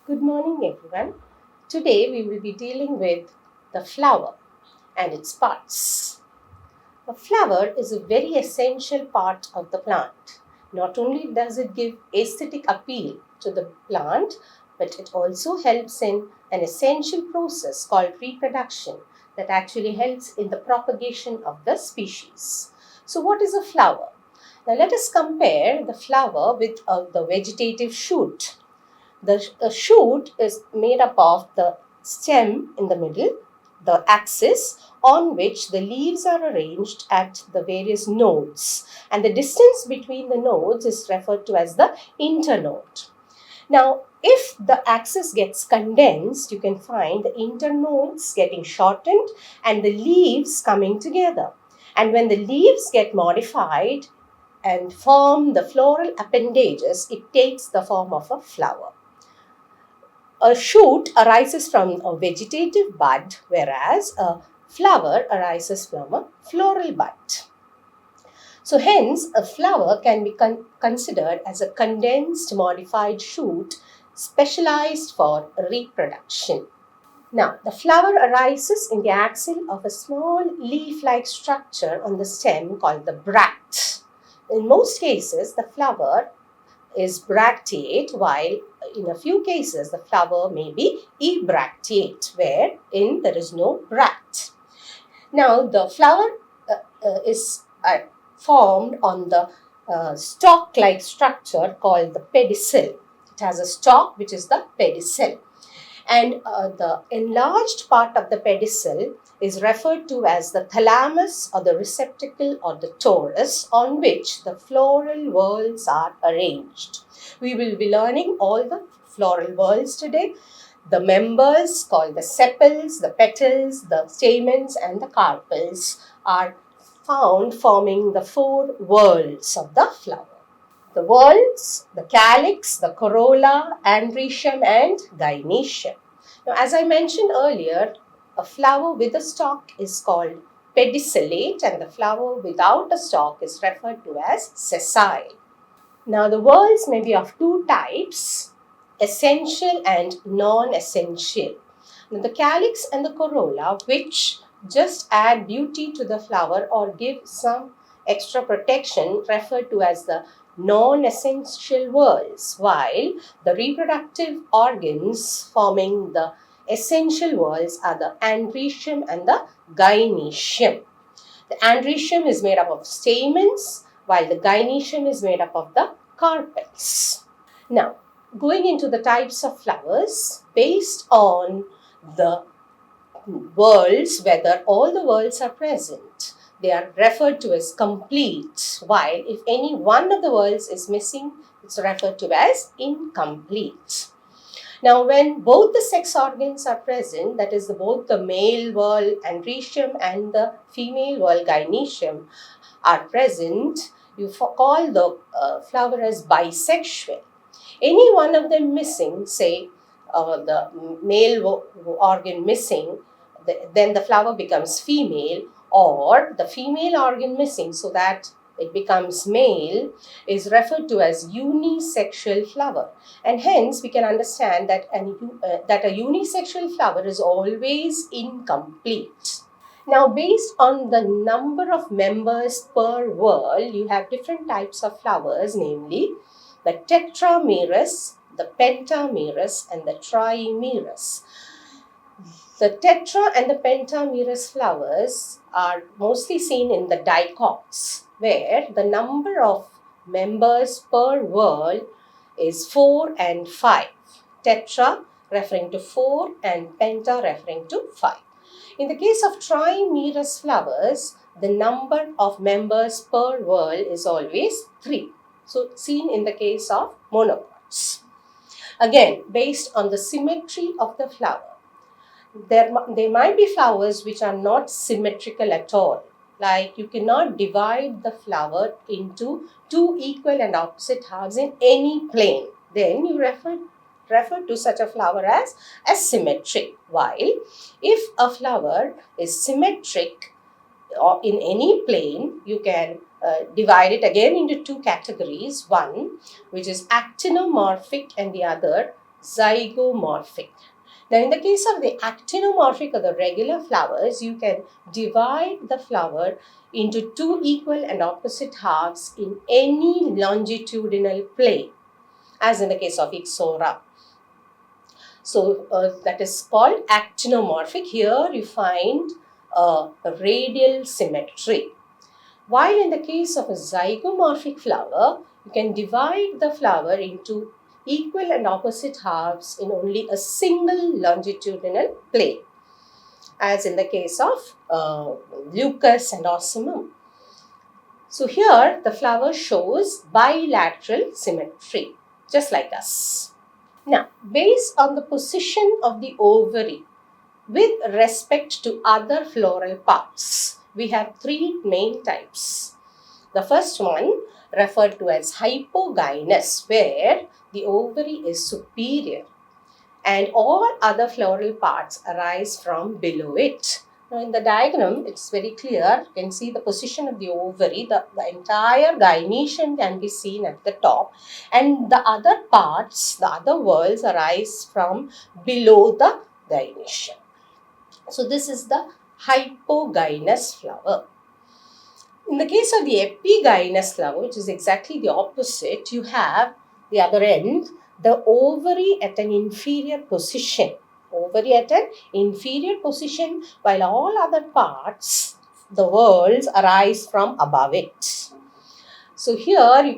Good morning, everyone. Today we will be dealing with the flower and its parts. A flower is a very essential part of the plant. Not only does it give aesthetic appeal to the plant, but it also helps in an essential process called reproduction that actually helps in the propagation of the species. So, what is a flower? Now, let us compare the flower with the vegetative shoot. The shoot is made up of the stem in the middle, the axis on which the leaves are arranged at the various nodes, and the distance between the nodes is referred to as the internode. Now, if the axis gets condensed, you can find the internodes getting shortened and the leaves coming together. And when the leaves get modified and form the floral appendages, it takes the form of a flower. A shoot arises from a vegetative bud, whereas a flower arises from a floral bud. So, hence, a flower can be considered as a condensed modified shoot specialized for reproduction. Now, the flower arises in the axil of a small leaf like structure on the stem called the bract. In most cases, the flower is bracteate, while in a few cases the flower may be ebracteate, wherein there is no bract. Now, the flower is formed on the stalk-like structure called the pedicel. It has a stalk which is the pedicel, and the enlarged part of the pedicel is referred to as the thalamus or the receptacle or the torus on which the floral whorls are arranged. We will be learning all the floral whorls today. The members called the sepals, the petals, the stamens and the carpels are found forming the four whorls of the flower. The whorls, the calyx, the corolla, andrecium and gynoecium. Now, as I mentioned earlier, a flower with a stalk is called pedicellate and the flower without a stalk is referred to as sessile. Now, the whorls may be of two types, essential and non-essential. Now, the calyx and the corolla, which just add beauty to the flower or give some extra protection, referred to as the non-essential whorls, while the reproductive organs forming the essential whorls are the andrecium and the gynoecium. The andrecium is made up of stamens, while the gynoecium is made up of the carpels. Now, going into the types of flowers based on the whorls, whether all the whorls are present, they are referred to as complete, while if any one of the whorls is missing, it's referred to as incomplete. Now, when both the sex organs are present, that is, both the male whorl andrecium and the female whorl gynoecium are present, you call the flower as bisexual. Any one of them missing, say the male organ missing, then the flower becomes female, or the female organ missing so that it becomes male is referred to as unisexual flower, and hence we can understand that a unisexual flower is always incomplete. Now, based on the number of members per whorl, you have different types of flowers, namely the tetramerous, the pentamerous, and the trimerous. The tetra and the pentamerous flowers are mostly seen in the dicots, where the number of members per whorl is 4 and 5. Tetra referring to 4 and penta referring to 5. In the case of trimerous flowers, the number of members per whorl is always 3. So, seen in the case of monocots. Again, based on the symmetry of the flower, there might be flowers which are not symmetrical at all. Like you cannot divide the flower into two equal and opposite halves in any plane. Then you refer to such a flower as asymmetric. While if a flower is symmetric or in any plane, you can divide it again into two categories. One which is actinomorphic and the other zygomorphic. Now, in the case of the actinomorphic or the regular flowers, you can divide the flower into two equal and opposite halves in any longitudinal plane, as in the case of Ixora. So, that is called actinomorphic. Here you find a radial symmetry. While in the case of a zygomorphic flower, you can divide the flower into equal and opposite halves in only a single longitudinal plane, as in the case of Leucas and Ocimum. So here the flower shows bilateral symmetry, just like us. Now, based on the position of the ovary with respect to other floral parts, we have three main types. The first one, referred to as hypogynous, where the ovary is superior and all other floral parts arise from below it. Now, in the diagram, it's very clear. You can see the position of the ovary. The entire gynoecium can be seen at the top, and the other parts, the other whorls, arise from below the gynoecium. So, this is the hypogynous flower. In the case of the epigynous flower, which is exactly the opposite, you have the other end, the ovary at an inferior position. Ovary at an inferior position, while all other parts, the whorls, arise from above it. So here you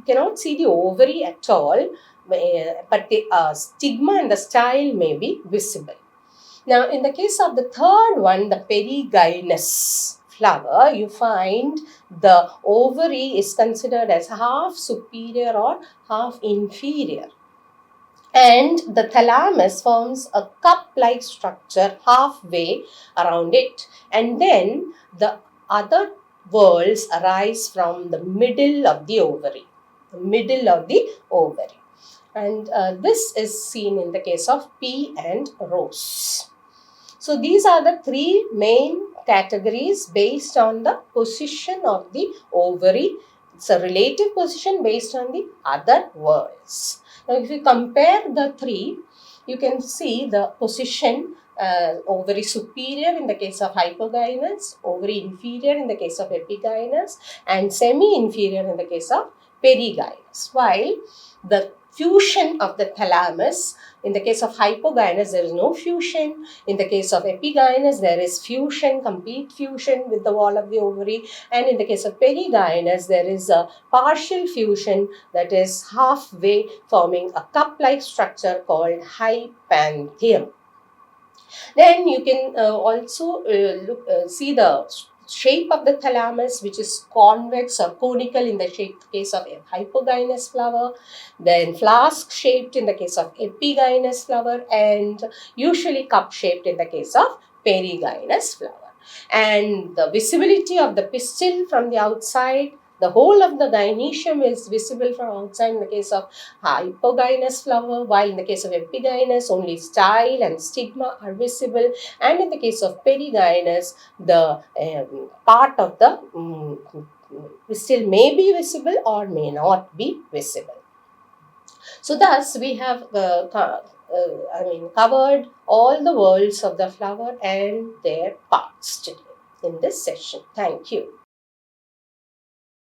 cannot see the ovary at all, but the stigma and the style may be visible. Now, in the case of the third one, the perigynous flower, you find the ovary is considered as half superior or half inferior. And the thalamus forms a cup-like structure halfway around it. And then the other whorls arise from the middle of the ovary. The middle of the ovary. And this is seen in the case of pea and rose. So these are the three main categories based on the position of the ovary. It's a relative position based on the other whorls. Now, if you compare the three, you can see the position ovary superior in the case of hypogynous, ovary inferior in the case of epigynous, and semi-inferior in the case of perigynous. While the fusion of the thalamus, in the case of hypogynous, there is no fusion. In the case of epigynous, there is fusion, complete fusion with the wall of the ovary. And in the case of perigynous, there is a partial fusion, that is halfway, forming a cup-like structure called hypanthium. Then you can also see the shape of the thalamus, which is convex or conical in the case of a hypogynous flower, then flask shaped in the case of epigynous flower, and usually cup shaped in the case of perigynous flower. And the visibility of the pistil from the outside, the whole of the gynoecium is visible from outside in the case of hypogynous flower, while in the case of epigynous, only style and stigma are visible, and in the case of perigynous, the part of the pistil may be visible or may not be visible. So thus we have covered all the whorls of the flower and their parts today in this session. Thank you.